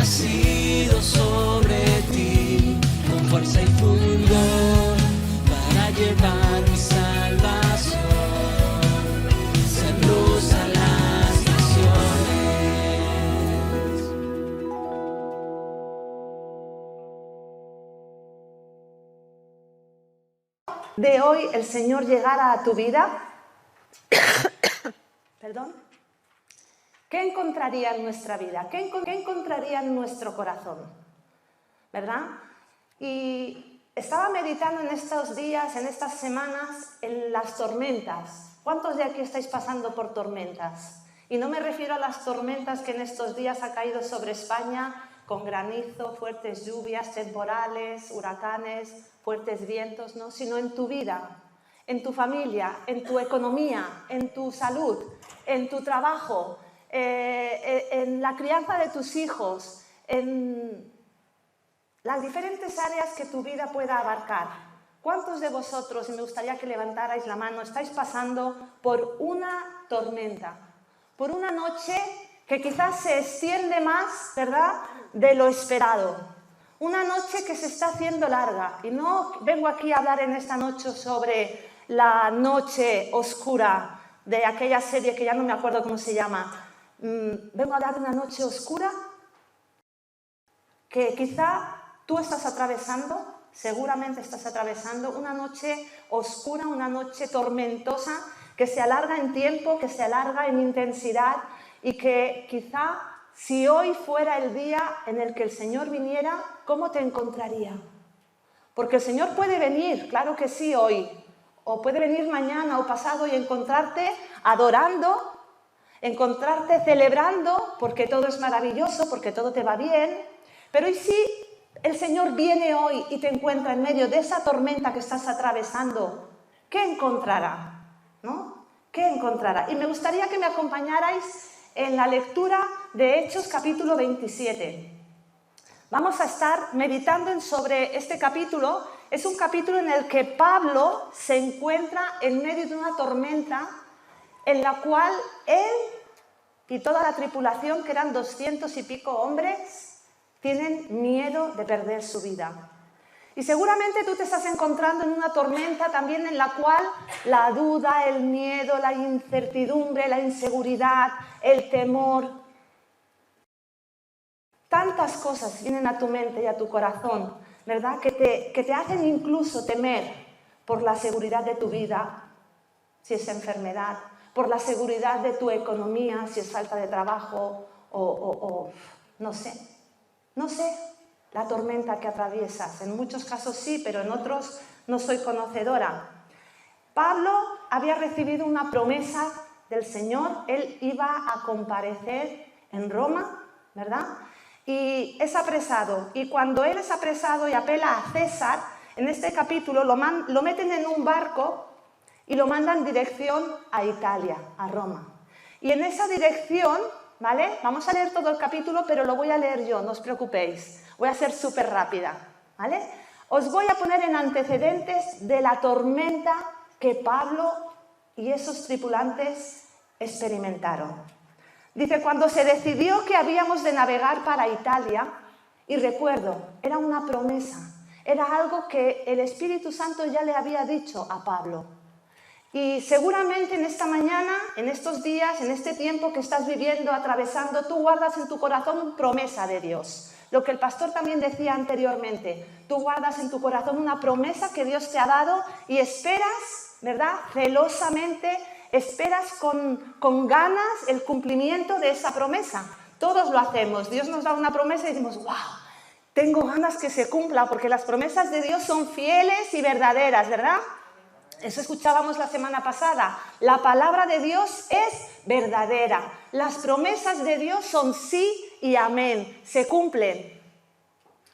nacido sobre ti, con fuerza y fulgor, para llevar mi salvación, ser luz a las naciones. De hoy el Señor llegara a tu vida, ¿perdón? ¿Qué encontraría en nuestra vida? ¿Qué encontraría en nuestro corazón? ¿Verdad? Y estaba meditando en estos días, en estas semanas, en las tormentas. ¿Cuántos de aquí estáis pasando por tormentas? Y no me refiero a las tormentas que en estos días ha caído sobre España, con granizo, fuertes lluvias, temporales, huracanes, fuertes vientos, ¿no? Sino en tu vida, en tu familia, en tu economía, en tu salud, en tu trabajo, en la crianza de tus hijos, en las diferentes áreas que tu vida pueda abarcar. ¿Cuántos de vosotros, y me gustaría que levantarais la mano, estáis pasando por una tormenta, por una noche que quizás se extiende más, ¿verdad?, de lo esperado? Una noche que se está haciendo larga. Y no vengo aquí a hablar en esta noche sobre la noche oscura de aquella serie que ya no me acuerdo cómo se llama. Vengo a hablar de una noche oscura que quizá tú estás atravesando, seguramente estás atravesando una noche oscura, una noche tormentosa que se alarga en tiempo, que se alarga en intensidad y que quizá si hoy fuera el día en el que el Señor viniera, ¿cómo te encontraría? Porque el Señor puede venir, claro que sí, hoy, o puede venir mañana o pasado y encontrarte adorando, encontrarte celebrando, porque todo es maravilloso, porque todo te va bien. Pero ¿y si el Señor viene hoy y te encuentra en medio de esa tormenta que estás atravesando? ¿Qué encontrará? ¿No? ¿Qué encontrará? Y me gustaría que me acompañarais en la lectura de Hechos capítulo 27. Vamos a estar meditando sobre este capítulo. Es un capítulo en el que Pablo se encuentra en medio de una tormenta en la cual él y toda la tripulación, que eran 200 y pico hombres, tienen miedo de perder su vida. Y seguramente tú te estás encontrando en una tormenta también en la cual la duda, el miedo, la incertidumbre, la inseguridad, el temor, tantas cosas vienen a tu mente y a tu corazón, ¿verdad? Que te hacen incluso temer por la seguridad de tu vida, si es enfermedad, por la seguridad de tu economía, si es falta de trabajo o no sé, la tormenta que atraviesas. En muchos casos sí, pero en otros no soy conocedora. Pablo había recibido una promesa del Señor, él iba a comparecer en Roma, ¿verdad? Y es apresado, y cuando él es apresado y apela a César, en este capítulo lo meten en un barco y lo mandan dirección a Italia, a Roma. Y en esa dirección, ¿vale? Vamos a leer todo el capítulo, pero lo voy a leer yo, no os preocupéis. Voy a ser súper rápida, ¿vale? Os voy a poner en antecedentes de la tormenta que Pablo y esos tripulantes experimentaron. Dice, cuando se decidió que habíamos de navegar para Italia, y recuerdo, era una promesa, era algo que el Espíritu Santo ya le había dicho a Pablo. Y seguramente en esta mañana, en estos días, en este tiempo que estás viviendo, atravesando, tú guardas en tu corazón una promesa de Dios. Lo que el pastor también decía anteriormente, tú guardas en tu corazón una promesa que Dios te ha dado y esperas, ¿verdad?, celosamente, esperas con ganas el cumplimiento de esa promesa. Todos lo hacemos. Dios nos da una promesa y decimos, ¡wow!, tengo ganas que se cumpla, porque las promesas de Dios son fieles y verdaderas, ¿verdad? Eso escuchábamos la semana pasada. La palabra de Dios es verdadera. Las promesas de Dios son sí y amén. Se cumplen.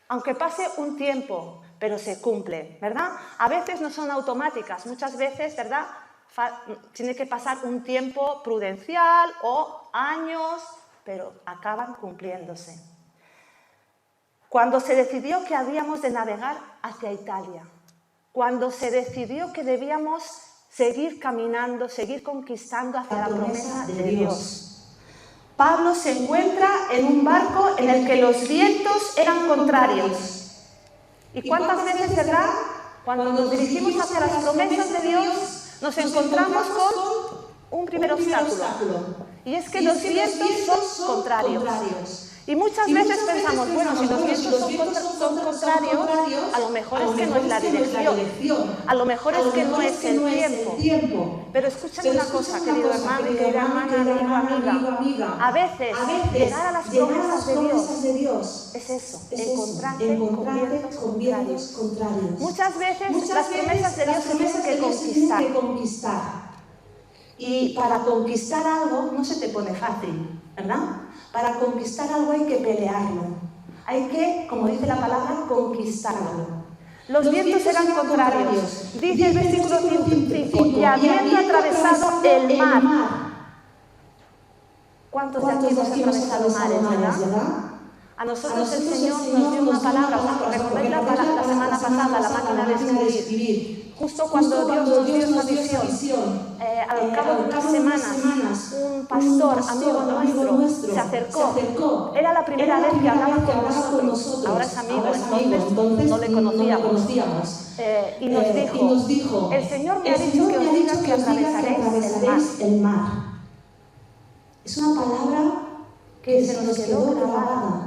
Aunque pase un tiempo, pero se cumplen, ¿verdad? A veces no son automáticas. Muchas veces, ¿verdad?, tiene que pasar un tiempo prudencial o años, pero acaban cumpliéndose. Cuando se decidió que habíamos de navegar hacia Italia, cuando se decidió que debíamos seguir caminando, seguir conquistando hacia la promesa de Dios. Pablo se encuentra en un barco en el que los vientos eran contrarios. ¿Y cuántas veces, verdad? Cuando nos dirigimos hacia las promesas de Dios, nos encontramos con un primer obstáculo. Y es que los vientos son contrarios. Y muchas veces pensamos, bueno, si los vientos son contrarios, a lo mejor es que no es la dirección, a lo mejor es que no es el tiempo. Pero escúchame una cosa, querido hermano, querida hermana, amiga, a veces llegar a las promesas de Dios es eso, encontrarte con vientos contrarios. Muchas veces las promesas de Dios se tienen que conquistar. Y para conquistar algo no se te pone fácil, ¿verdad? Para conquistar algo hay que pelearlo. Hay que, como dice la palabra, conquistarlo. Los vientos eran contrarios. Dice el versículo 5, y habiendo atravesado el mar. ¿Cuántos de aquí hemos atravesado mares, verdad? A nosotros el Señor nos dio una palabra, recordáis la semana pasada, la máquina de escribir. Justo cuando Dios nos dio esa visión, al cabo de unas semanas, un pastor, amigo nuestro, se acercó. Era la primera vez que hablaba con nosotros. Ahora es amigo, entonces no le conocíamos. Y nos dijo, el Señor me ha dicho que os diga que atravesaréis el mar. Es una palabra que se nos quedó grabada.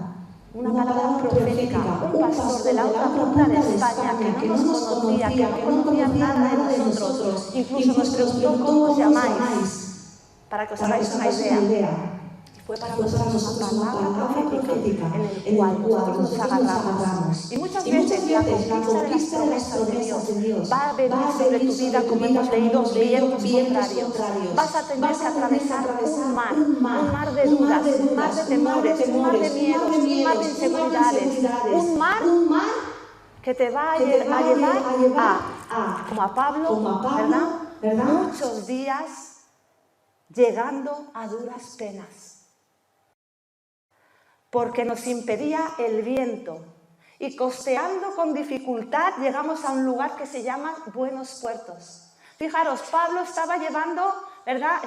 Una palabra profética, un pastor de la otra punta de España que no nos conocía, que no conocía nada de nosotros, incluso nos preguntó cómo os llamáis, para que os hagáis una idea. Fue para nosotros una palabra profética en el cual nosotros nos agarramos. Y muchas veces la conquista de las promesas de Dios va a venir sobre tu vida, como hemos leído, vientos contrarios. Vas a tener que atravesar un mar de dudas, un mar de temores, un mar de miedos, un mar de inseguridades, un mar que te va a llevar a, como a Pablo, ¿verdad? Muchos días llegando a duras penas. Porque nos impedía el viento. Y costeando con dificultad llegamos a un lugar que se llama Buenos Puertos. Fijaros, Pablo estaba llevando, ¿verdad?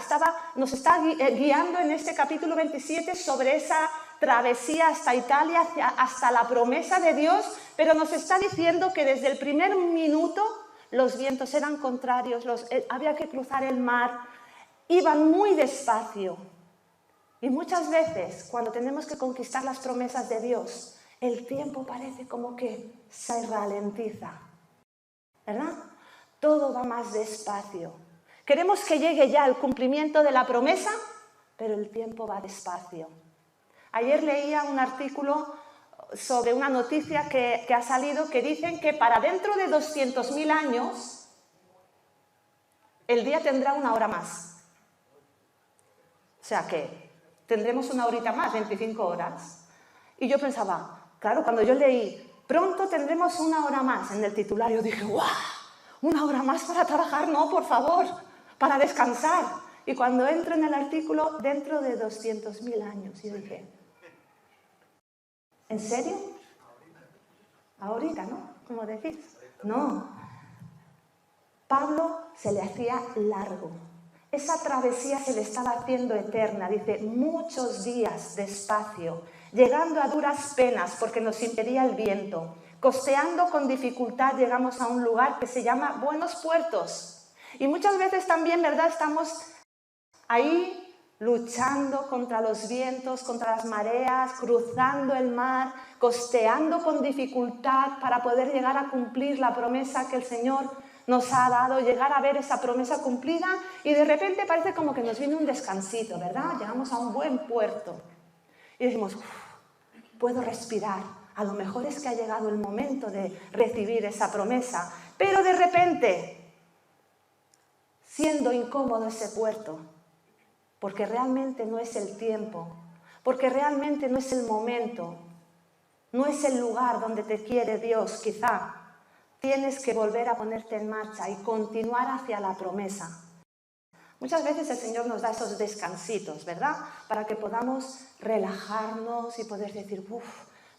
Nos está guiando en este capítulo 27 sobre esa travesía hasta Italia, hasta la promesa de Dios, pero nos está diciendo que desde el primer minuto los vientos eran contrarios, había que cruzar el mar, iban muy despacio. Y muchas veces, cuando tenemos que conquistar las promesas de Dios, el tiempo parece como que se ralentiza, ¿verdad? Todo va más despacio. Queremos que llegue ya el cumplimiento de la promesa, pero el tiempo va despacio. Ayer leía un artículo sobre una noticia que ha salido que dicen que para dentro de 200.000 años, el día tendrá una hora más. O sea que tendremos una horita más, 25 horas. Y yo pensaba, claro, cuando yo leí, pronto tendremos una hora más en el titulario, dije, ¡guau! ¿Una hora más para trabajar? No, por favor, para descansar. Y cuando entro en el artículo, dentro de 200.000 años, yo dije, ¿en serio? Ahorita, ¿no? ¿Cómo decís? No. Pablo se le hacía largo. Esa travesía se le estaba haciendo eterna, dice, muchos días despacio, llegando a duras penas porque nos impedía el viento, costeando con dificultad llegamos a un lugar que se llama Buenos Puertos. Y muchas veces también, ¿verdad?, estamos ahí luchando contra los vientos, contra las mareas, cruzando el mar, costeando con dificultad para poder llegar a cumplir la promesa que el Señor nos ha dado, llegar a ver esa promesa cumplida y de repente parece como que nos viene un descansito, ¿verdad? Llegamos a un buen puerto y decimos, puedo respirar, a lo mejor es que ha llegado el momento de recibir esa promesa, pero de repente, siendo incómodo ese puerto, porque realmente no es el tiempo, porque realmente no es el momento, no es el lugar donde te quiere Dios, quizá, tienes que volver a ponerte en marcha y continuar hacia la promesa. Muchas veces el Señor nos da esos descansitos, ¿verdad? Para que podamos relajarnos y poder decir,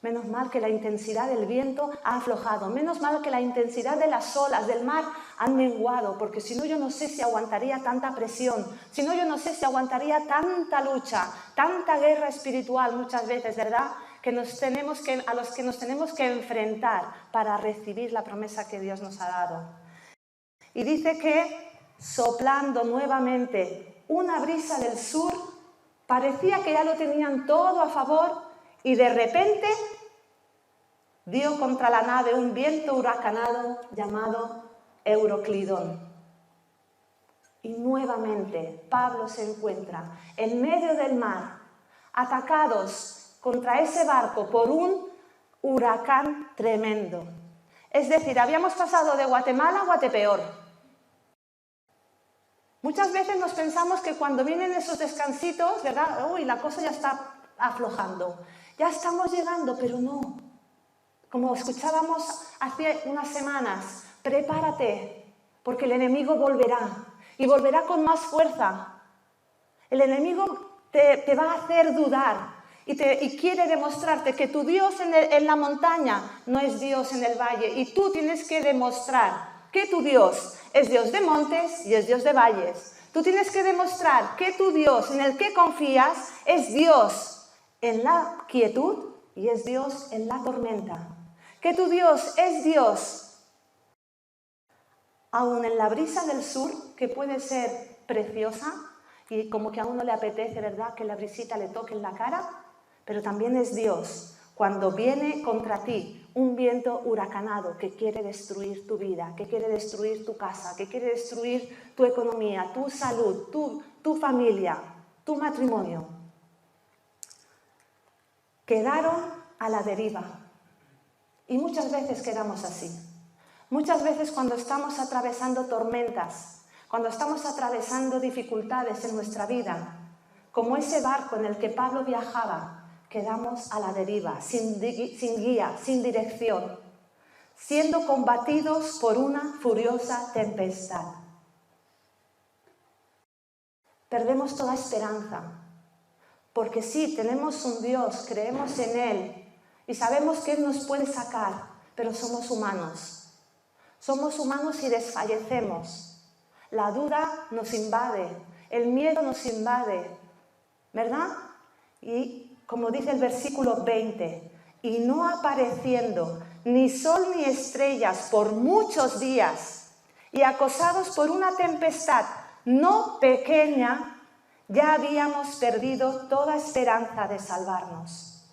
Menos mal que la intensidad del viento ha aflojado. Menos mal que la intensidad de las olas del mar han menguado, porque si no yo no sé si aguantaría tanta presión, si no yo no sé si aguantaría tanta lucha, tanta guerra espiritual muchas veces, ¿verdad? A los que nos tenemos que enfrentar para recibir la promesa que Dios nos ha dado. Y dice que soplando nuevamente una brisa del sur, parecía que ya lo tenían todo a favor y de repente dio contra la nave un viento huracanado llamado Euroclidón. Y nuevamente Pablo se encuentra en medio del mar, atacados contra ese barco por un huracán tremendo. Es decir, habíamos pasado de Guatemala a Guatepeor. Muchas veces nos pensamos que cuando vienen esos descansitos, ¿verdad? Uy, la cosa ya está aflojando. Ya estamos llegando, pero no. Como escuchábamos hace unas semanas, prepárate, porque el enemigo volverá. Y volverá con más fuerza. El enemigo te va a hacer dudar. Y quiere demostrarte que tu Dios en la montaña no es Dios en el valle. Y tú tienes que demostrar que tu Dios es Dios de montes y es Dios de valles. Tú tienes que demostrar que tu Dios en el que confías es Dios en la quietud y es Dios en la tormenta. Que tu Dios es Dios aún en la brisa del sur, que puede ser preciosa y como que a uno le apetece, ¿verdad?, que la brisita le toque en la cara, pero también es Dios cuando viene contra ti un viento huracanado que quiere destruir tu vida, que quiere destruir tu casa, que quiere destruir tu economía, tu salud, tu familia, tu matrimonio. Quedaron a la deriva. Y muchas veces quedamos así. Muchas veces cuando estamos atravesando tormentas, cuando estamos atravesando dificultades en nuestra vida, como ese barco en el que Pablo viajaba, quedamos a la deriva, sin guía, sin dirección, siendo combatidos por una furiosa tempestad. Perdemos toda esperanza, porque sí, tenemos un Dios, creemos en Él y sabemos que Él nos puede sacar, pero somos humanos. Somos humanos y desfallecemos. La duda nos invade, el miedo nos invade, ¿verdad? Y como dice el versículo 20, y no apareciendo ni sol ni estrellas por muchos días, y acosados por una tempestad no pequeña, ya habíamos perdido toda esperanza de salvarnos.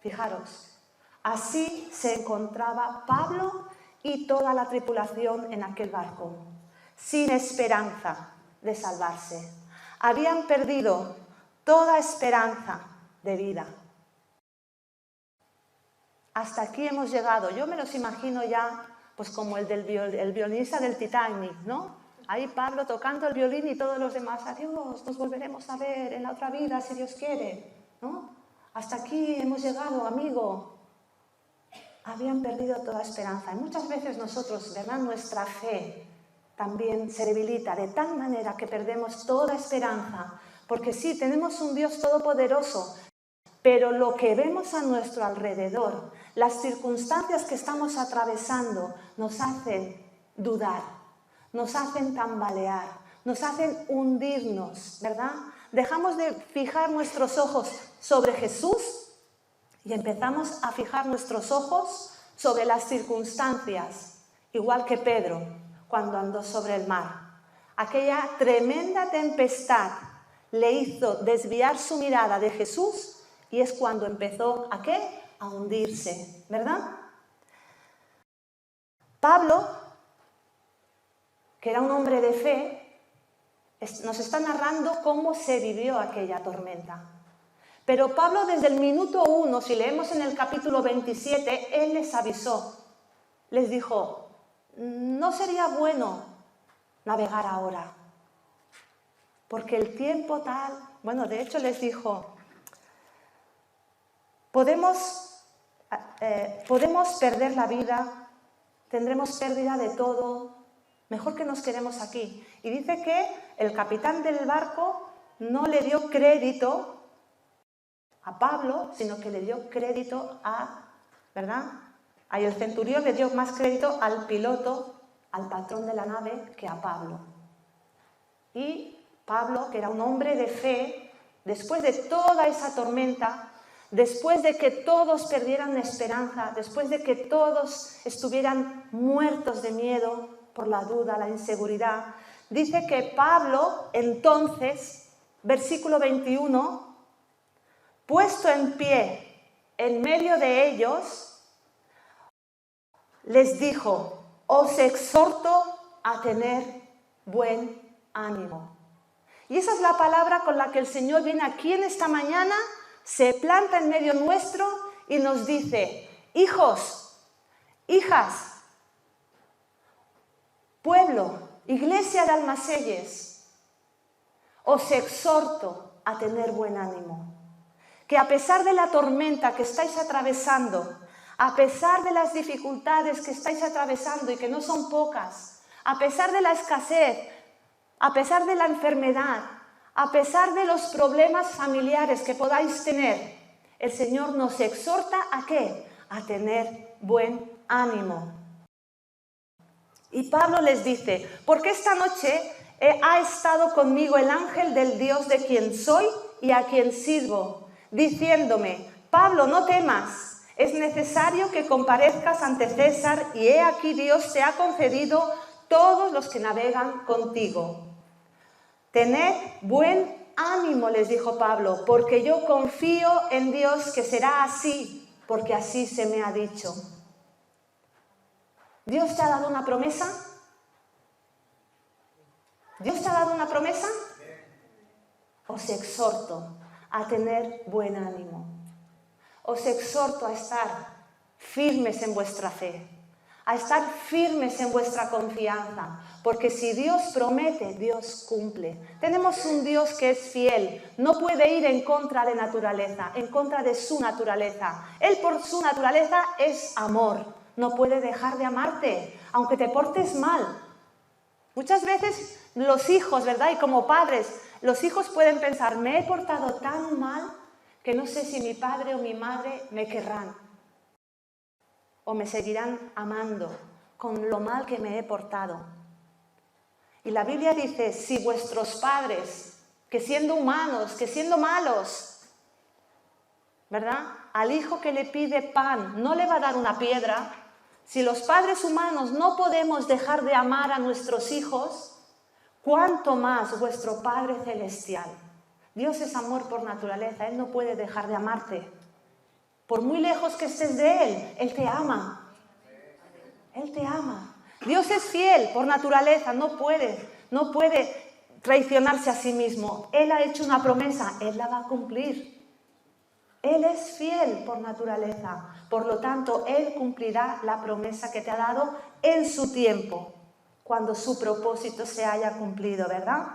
Fijaros, así se encontraba Pablo y toda la tripulación en aquel barco, sin esperanza de salvarse. Habían perdido toda esperanza de vida. Hasta aquí hemos llegado. Yo me los imagino ya, pues como el violinista del Titanic, ¿no? Ahí Pablo tocando el violín y todos los demás, adiós, nos volveremos a ver en la otra vida si Dios quiere, ¿no? Hasta aquí hemos llegado, amigo. Habían perdido toda esperanza. Y muchas veces nosotros, ¿verdad?, nuestra fe también se debilita de tal manera que perdemos toda esperanza. Porque sí, tenemos un Dios todopoderoso, pero lo que vemos a nuestro alrededor, las circunstancias que estamos atravesando, nos hacen dudar, nos hacen tambalear, nos hacen hundirnos, ¿verdad? Dejamos de fijar nuestros ojos sobre Jesús y empezamos a fijar nuestros ojos sobre las circunstancias, igual que Pedro cuando andó sobre el mar. Aquella tremenda tempestad le hizo desviar su mirada de Jesús y es cuando empezó ¿a qué? A hundirse, ¿verdad? Pablo, que era un hombre de fe, nos está narrando cómo se vivió aquella tormenta. Pero Pablo desde el minuto 1, si leemos en el capítulo 27, él les avisó, les dijo, no sería bueno navegar ahora, porque el tiempo tal, bueno, de hecho les dijo, podemos perder la vida, tendremos pérdida de todo, mejor que nos quedemos aquí. Y dice que el capitán del barco no le dio crédito a Pablo, sino que le dio crédito a, ¿verdad? Ahí el centurión le dio más crédito al piloto, al patrón de la nave, que a Pablo. Y Pablo, que era un hombre de fe, después de toda esa tormenta, después de que todos perdieran la esperanza, después de que todos estuvieran muertos de miedo por la duda, la inseguridad, dice que Pablo, entonces, versículo 21, puesto en pie en medio de ellos, les dijo: os exhorto a tener buen ánimo. Y esa es la palabra con la que el Señor viene aquí en esta mañana, se planta en medio nuestro y nos dice: hijos, hijas, pueblo, iglesia de Almaselles, os exhorto a tener buen ánimo. Que a pesar de la tormenta que estáis atravesando, a pesar de las dificultades que estáis atravesando y que no son pocas, a pesar de la escasez, a pesar de la enfermedad, a pesar de los problemas familiares que podáis tener, el Señor nos exhorta ¿a qué? A tener buen ánimo. Y Pablo les dice: porque esta noche ha estado conmigo el ángel del Dios de quien soy y a quien sirvo, diciéndome: Pablo, no temas, es necesario que comparezcas ante César, y he aquí Dios te ha concedido todos los que navegan contigo. Tened buen ánimo, les dijo Pablo, porque yo confío en Dios que será así, porque así se me ha dicho. ¿Dios te ha dado una promesa? ¿Dios te ha dado una promesa? Os exhorto a tener buen ánimo. Os exhorto a estar firmes en vuestra fe, a estar firmes en vuestra confianza, porque si Dios promete, Dios cumple. Tenemos un Dios que es fiel, no puede ir en contra de naturaleza, en contra de su naturaleza. Él por su naturaleza es amor, no puede dejar de amarte, aunque te portes mal. Muchas veces los hijos, ¿verdad? Y como padres, los hijos pueden pensar: me he portado tan mal que no sé si mi padre o mi madre me querrán o me seguirán amando con lo mal que me he portado. Y la Biblia dice: si vuestros padres, que siendo humanos, que siendo malos, ¿verdad?, al hijo que le pide pan no le va a dar una piedra, si los padres humanos no podemos dejar de amar a nuestros hijos, ¿cuánto más vuestro Padre Celestial? Dios es amor por naturaleza, Él no puede dejar de amarte. Por muy lejos que estés de Él, Él te ama. Él te ama. Dios es fiel por naturaleza, no puede traicionarse a sí mismo. Él ha hecho una promesa, Él la va a cumplir. Él es fiel por naturaleza, por lo tanto, Él cumplirá la promesa que te ha dado en su tiempo, cuando su propósito se haya cumplido, ¿verdad?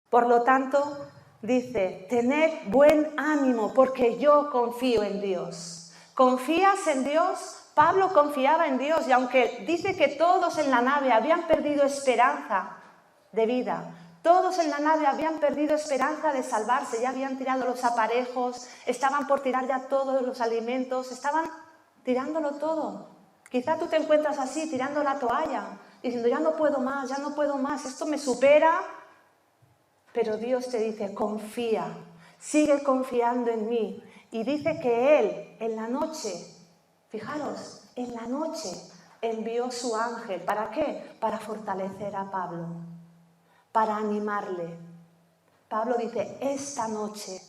Por lo tanto, dice: tened buen ánimo, porque yo confío en Dios. ¿Confías en Dios? Pablo confiaba en Dios, y aunque dice que todos en la nave habían perdido esperanza de vida, todos en la nave habían perdido esperanza de salvarse, ya habían tirado los aparejos, estaban por tirar ya todos los alimentos, estaban tirándolo todo. Quizá tú te encuentras así, tirando la toalla, diciendo: ya no puedo más, esto me supera. Pero Dios te dice: confía, sigue confiando en mí. Y dice que Él, en la noche, fijaros, en la noche envió su ángel. ¿Para qué? Para fortalecer a Pablo, para animarle. Pablo dice: esta noche,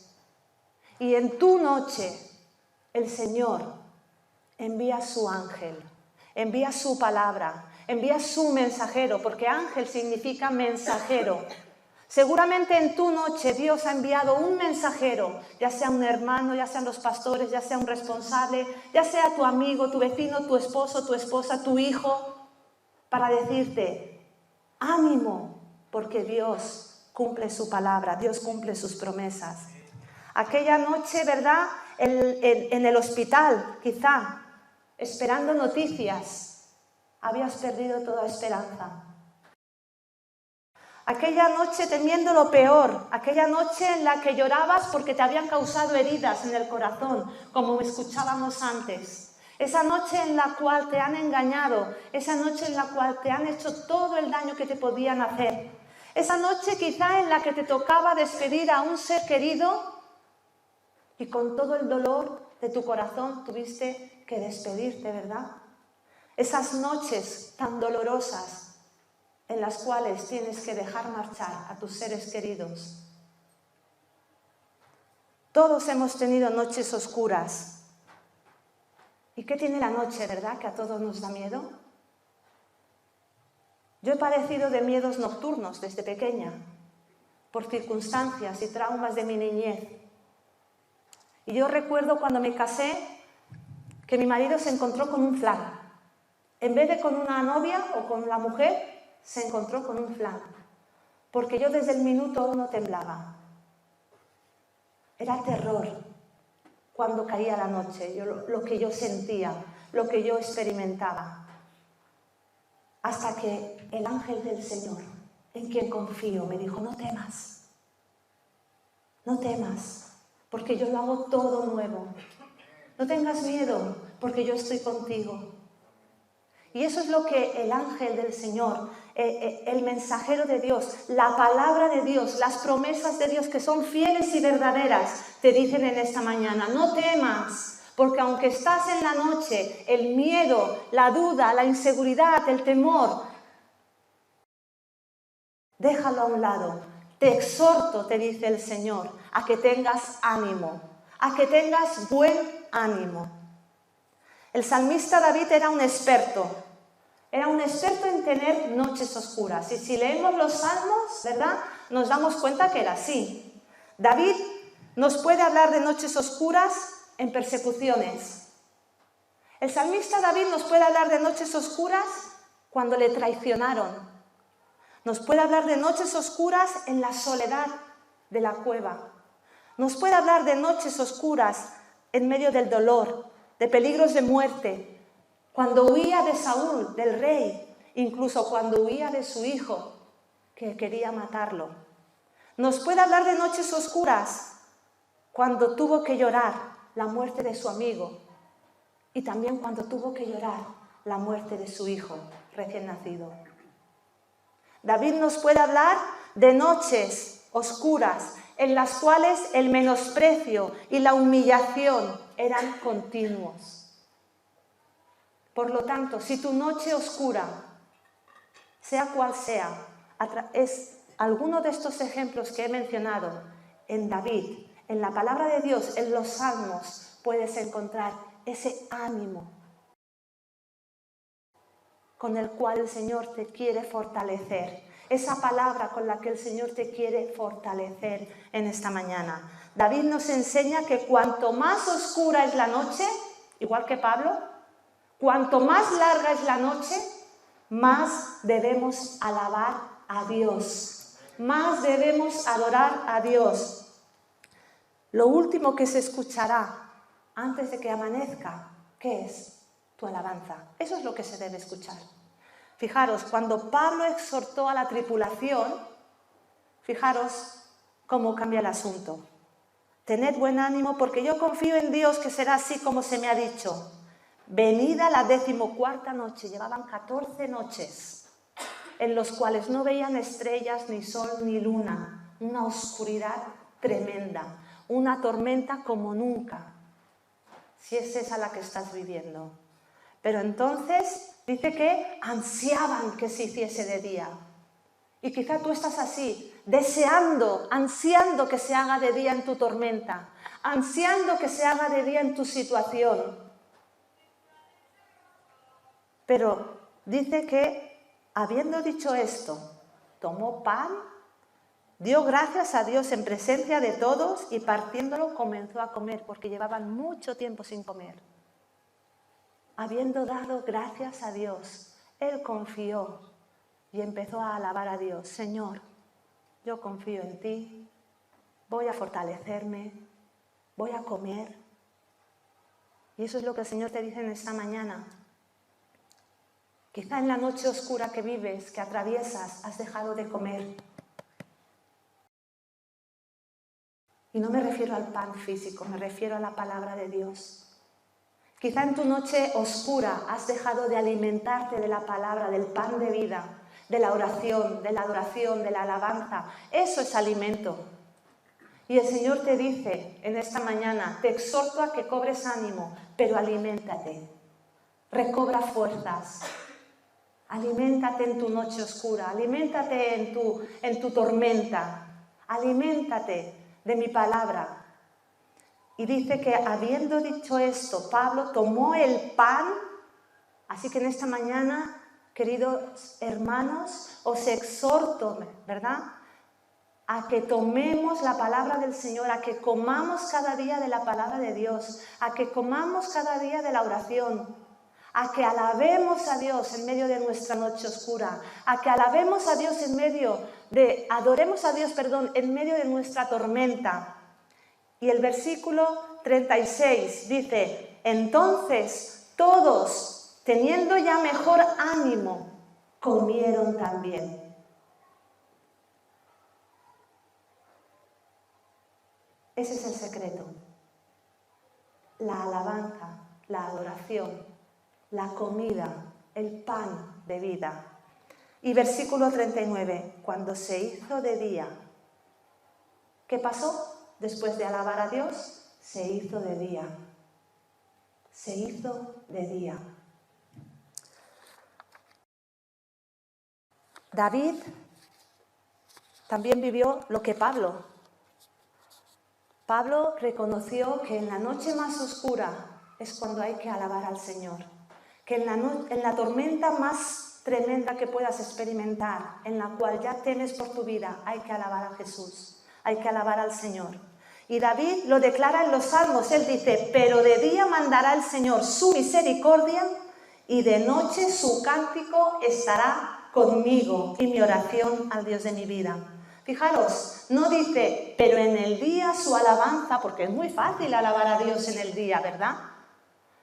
y en tu noche, el Señor envía su ángel, envía su palabra, envía su mensajero, porque ángel significa mensajero. Seguramente en tu noche Dios ha enviado un mensajero, ya sea un hermano, ya sean los pastores, ya sea un responsable, ya sea tu amigo, tu vecino, tu esposo, tu esposa, tu hijo, para decirte: ánimo, porque Dios cumple su palabra, Dios cumple sus promesas. Aquella noche, ¿verdad?, en el hospital, quizá, esperando noticias, habías perdido toda esperanza. Aquella noche temiendo lo peor, aquella noche en la que llorabas porque te habían causado heridas en el corazón, como escuchábamos antes. Esa noche en la cual te han engañado, esa noche en la cual te han hecho todo el daño que te podían hacer. Esa noche quizá en la que te tocaba despedir a un ser querido y con todo el dolor de tu corazón tuviste que despedirte, ¿verdad? Esas noches tan dolorosas en las cuales tienes que dejar marchar a tus seres queridos. Todos hemos tenido noches oscuras. ¿Y qué tiene la noche, verdad? Que a todos nos da miedo. Yo he padecido de miedos nocturnos desde pequeña, por circunstancias y traumas de mi niñez. Y yo recuerdo cuando me casé que mi marido se encontró con un flan. En vez de con una novia o con la mujer, se encontró con un flan, porque yo desde el minuto 1 temblaba. Era terror cuando caía la noche, lo que yo sentía, lo que yo experimentaba. Hasta que el ángel del Señor, en quien confío, me dijo, no temas, porque yo lo hago todo nuevo. No tengas miedo, porque yo estoy contigo. Y eso es lo que el ángel del Señor, el mensajero de Dios, la palabra de Dios, las promesas de Dios que son fieles y verdaderas, te dicen en esta mañana. No temas, porque aunque estás en la noche, el miedo, la duda, la inseguridad, el temor, déjalo a un lado. Te exhorto, te dice el Señor, a que tengas ánimo, a que tengas buen ánimo. El salmista David era un experto en tener noches oscuras. Y si leemos los salmos, ¿verdad?, nos damos cuenta que era así. David nos puede hablar de noches oscuras en persecuciones. El salmista David nos puede hablar de noches oscuras cuando le traicionaron. Nos puede hablar de noches oscuras en la soledad de la cueva. Nos puede hablar de noches oscuras en medio del dolor, de peligros de muerte, cuando huía de Saúl, del rey, incluso cuando huía de su hijo, que quería matarlo. Nos puede hablar de noches oscuras cuando tuvo que llorar la muerte de su amigo y también cuando tuvo que llorar la muerte de su hijo recién nacido. David nos puede hablar de noches oscuras en las cuales el menosprecio y la humillación eran continuos. Por lo tanto, si tu noche oscura, sea cual sea, es alguno de estos ejemplos que he mencionado en David, en la palabra de Dios, en los salmos, puedes encontrar ese ánimo con el cual el Señor te quiere fortalecer, esa palabra con la que el Señor te quiere fortalecer en esta mañana. David nos enseña que cuanto más oscura es la noche, igual que Pablo, cuanto más larga es la noche, más debemos alabar a Dios, más debemos adorar a Dios. Lo último que se escuchará antes de que amanezca, ¿qué es? Tu alabanza. Eso es lo que se debe escuchar. Fijaros, cuando Pablo exhortó a la tripulación, fijaros cómo cambia el asunto. Tened buen ánimo porque yo confío en Dios que será así como se me ha dicho. Venida la 14ª noche, llevaban 14 noches en los cuales no veían estrellas, ni sol, ni luna, una oscuridad tremenda, una tormenta como nunca, si es esa la que estás viviendo. Pero entonces dice que ansiaban que se hiciese de día. Y quizá tú estás así, deseando, ansiando que se haga de día en tu tormenta, ansiando que se haga de día en tu situación. Pero dice que, habiendo dicho esto, tomó pan, dio gracias a Dios en presencia de todos y partiéndolo comenzó a comer, porque llevaban mucho tiempo sin comer. Habiendo dado gracias a Dios, él confió y empezó a alabar a Dios. Señor, yo confío en ti, voy a fortalecerme, voy a comer. Y eso es lo que el Señor te dice en esta mañana. Quizá en la noche oscura que vives, que atraviesas, has dejado de comer. Y no me refiero al pan físico, me refiero a la palabra de Dios. Quizá en tu noche oscura has dejado de alimentarte de la palabra, del pan de vida, de la oración, de la adoración, de la alabanza. Eso es alimento. Y el Señor te dice en esta mañana, te exhorto a que cobres ánimo, pero aliméntate, recobra fuerzas. Aliméntate en tu noche oscura, aliméntate en tu tormenta, aliméntate de mi palabra. Y dice que habiendo dicho esto, Pablo tomó el pan. Así que en esta mañana, queridos hermanos, os exhorto, ¿verdad?, a que tomemos la palabra del Señor, a que comamos cada día de la palabra de Dios, a que comamos cada día de la oración, a que alabemos a Dios en medio de nuestra noche oscura, a que alabemos a Dios adoremos a Dios, en medio de nuestra tormenta. Y el versículo 36 dice, entonces todos, teniendo ya mejor ánimo, comieron también. Ese es el secreto. La alabanza, la adoración, la comida, el pan de vida. Y versículo 39, cuando se hizo de día, ¿qué pasó? Después de alabar a Dios, se hizo de día. Se hizo de día. David también vivió lo que Pablo. Pablo reconoció que en la noche más oscura es cuando hay que alabar al Señor. Que en la tormenta más tremenda que puedas experimentar, en la cual ya temes por tu vida, hay que alabar a Jesús. Hay que alabar al Señor. Y David lo declara en los Salmos. Él dice, pero de día mandará el Señor su misericordia y de noche su cántico estará conmigo y mi oración al Dios de mi vida. Fijaros, no dice, pero en el día su alabanza, porque es muy fácil alabar a Dios en el día, ¿verdad?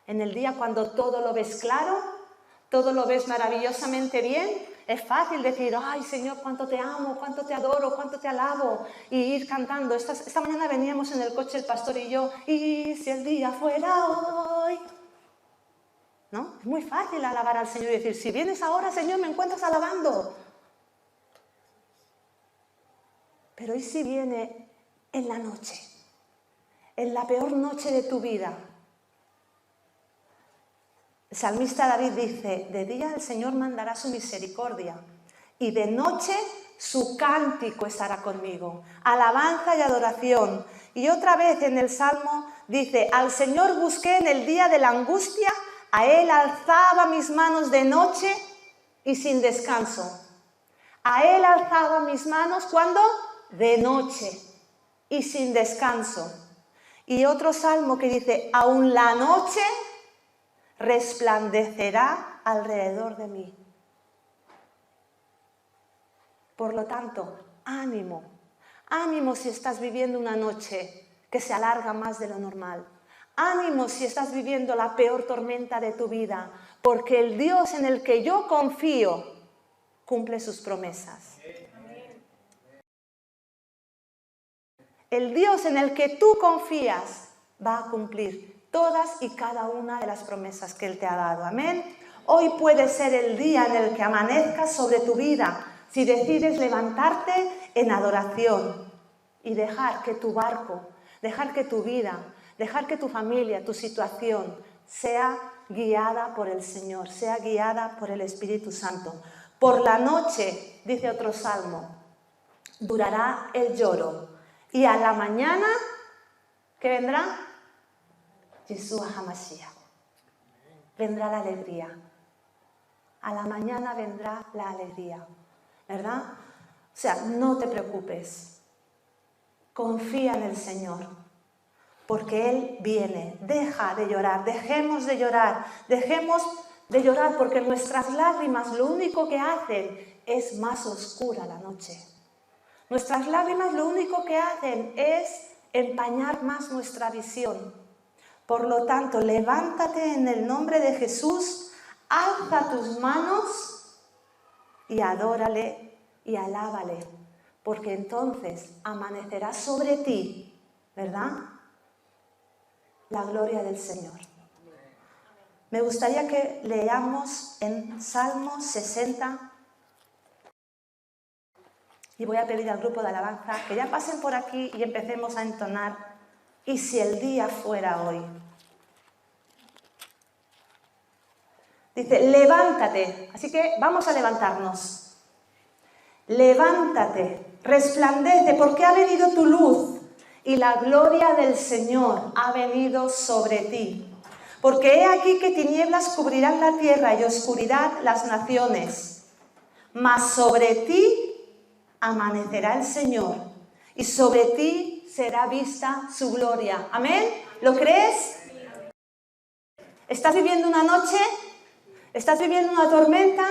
En el día cuando todo lo ves claro, todo lo ves maravillosamente bien. Es fácil decir, ay Señor, cuánto te amo, cuánto te adoro, cuánto te alabo, y ir cantando. Esta mañana veníamos en el coche el pastor y yo, y si el día fuera hoy. ¿No? Es muy fácil alabar al Señor y decir, si vienes ahora, Señor, me encuentras alabando. Pero ¿y si viene en la noche? En la peor noche de tu vida. El salmista David dice, de día el Señor mandará su misericordia y de noche su cántico estará conmigo, alabanza y adoración. Y otra vez en el Salmo dice, al Señor busqué en el día de la angustia, a Él alzaba mis manos de noche y sin descanso. A Él alzaba mis manos, ¿cuándo? De noche y sin descanso. Y otro salmo que dice, aún la noche resplandecerá alrededor de mí. Por lo tanto, ánimo, ánimo si estás viviendo una noche que se alarga más de lo normal. Ánimo si estás viviendo la peor tormenta de tu vida, porque el Dios en el que yo confío cumple sus promesas. El Dios en el que tú confías va a cumplir todas y cada una de las promesas que Él te ha dado. Amén. Hoy puede ser el día en el que amanezcas sobre tu vida, si decides levantarte en adoración y dejar que tu barco, dejar que tu vida, dejar que tu familia, tu situación sea guiada por el Señor, sea guiada por el Espíritu Santo. Por la noche, dice otro salmo, durará el lloro y a la mañana, ¿qué vendrá? Yeshua HaMashiach. Vendrá la alegría. A la mañana vendrá la alegría. ¿Verdad? O sea, no te preocupes. Confía en el Señor. Porque Él viene. Deja de llorar. Dejemos de llorar. Dejemos de llorar porque nuestras lágrimas lo único que hacen es más oscura la noche. Nuestras lágrimas lo único que hacen es empañar más nuestra visión. Por lo tanto, levántate en el nombre de Jesús, alza tus manos y adórale y alábale, porque entonces amanecerá sobre ti ¿verdad? La gloria del Señor. Me gustaría que leamos en Salmo 60 y voy a pedir al grupo de alabanza que ya pasen por aquí y empecemos a entonar "Y si el día fuera hoy". Dice, levántate, así que vamos a levantarnos. Levántate, resplandece, porque ha venido tu luz y la gloria del Señor ha venido sobre ti. Porque he aquí que tinieblas cubrirán la tierra y oscuridad las naciones. Mas sobre ti amanecerá el Señor y sobre ti será vista su gloria. ¿Amén? ¿Lo crees? ¿Estás viviendo una noche? ¿Estás viviendo una tormenta?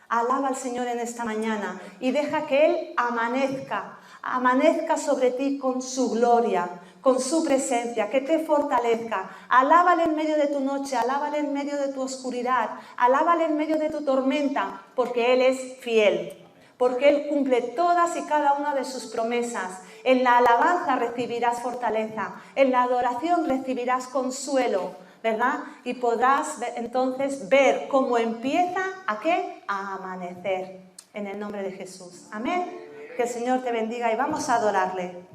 Alaba al Señor en esta mañana y deja que Él amanezca sobre ti con su gloria, con su presencia, que te fortalezca. Alábale en medio de tu noche, alábale en medio de tu oscuridad, alábale en medio de tu tormenta, porque Él es fiel, porque Él cumple todas y cada una de sus promesas. En la alabanza recibirás fortaleza, en la adoración recibirás consuelo, ¿verdad? Y podrás entonces ver cómo empieza ¿a qué? A amanecer, en el nombre de Jesús. Amén. Que el Señor te bendiga y vamos a adorarle.